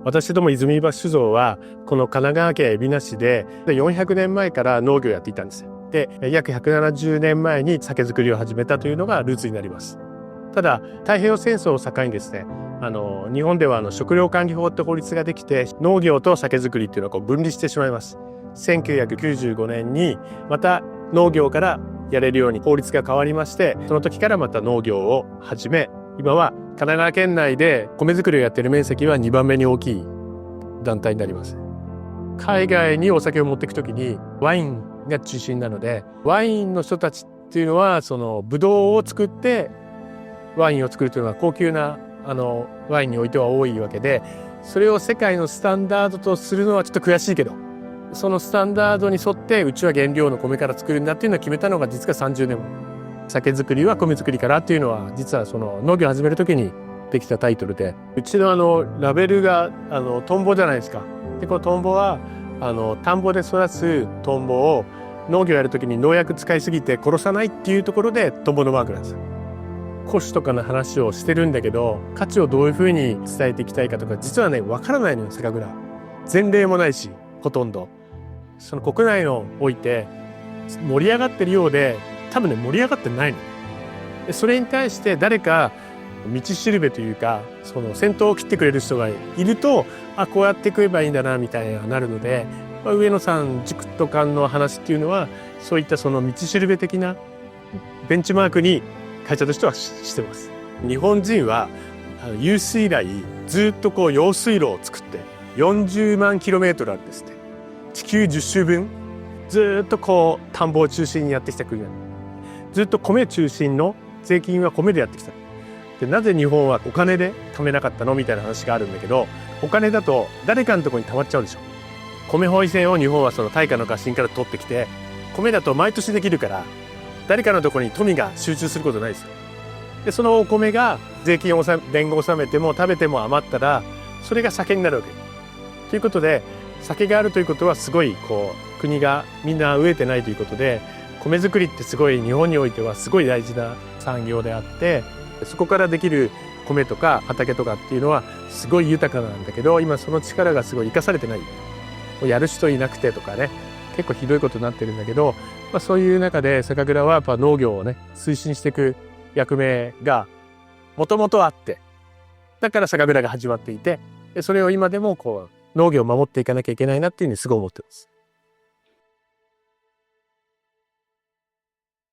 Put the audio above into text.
私ども泉橋酒造はこの神奈川県海老名市で400年前から農業をやっていたんです。で、約170年前に酒造りを始めたというのがルーツになります。ただ太平洋戦争を境にですね、日本では食料管理法って法律ができて、農業と酒造りっていうのを分離してしまいます。1995年にまた農業からやれるように法律が変わりまして、その時からまた農業を始め、今は神奈川県内で米作りをやっている面積は2番目に大きい団体になります。海外にお酒を持っていくときにワインが中心なので、ワインの人たちっていうのはそのブドウを作ってワインを作るというのは高級なワインにおいては多いわけで、それを世界のスタンダードとするのはちょっと悔しいけど、そのスタンダードに沿ってうちは原料の米から作るんだっていうのを決めたのが実は30年前。酒造りは米作りからっていうのは実はその農業を始める時にできたタイトルで、うちのラベルがトンボじゃないですか。でこのトンボは田んぼで育つトンボを農業やる時に農薬使いすぎて殺さないっていうところでトンボのマークなんですよ。古紙とかの話をしてるんだけど、価値をどういうふうに伝えていきたいかとか実はね分からないのよ。酒蔵前例もないし、ほとんどその国内のおいて盛り上がってるようで多分ね盛り上がってないの。でそれに対して誰か道しるべというか、その先頭を切ってくれる人がいると、こうやって食えばいいんだなみたいになるので、上野さん塾とかの話っていうのはそういったその道しるべ的なベンチマークに会社としてはしてます。日本人は有史以来ずっとこう用水路を作って40万キロメートルあるんですって。地球10周分ずっとこう田んぼを中心にやってきた国なの。ずっと米中心の税金は米でやってきた。でなぜ日本はお金で貯めなかったのみたいな話があるんだけど、お金だと誰かのところに貯まっちゃうでしょ。米包囲線を日本はその大化の合進から取ってきて、米だと毎年できるから誰かのところに富が集中することないですよ。でそのお米が税金を連合納めても食べても余ったらそれが酒になるわけということで、酒があるということはすごいこう国がみんな飢えてないということで、米作りってすごい日本においてはすごい大事な産業であって、そこからできる米とか畑とかっていうのはすごい豊かなんだけど、今その力がすごい生かされてない。やる人いなくてとかね、結構ひどいことになってるんだけど、そういう中で酒蔵はやっぱ農業をね推進していく役目がもともとあって、だから酒蔵が始まっていて、それを今でもこう農業を守っていかなきゃいけないなっていうふうにすごい思ってます。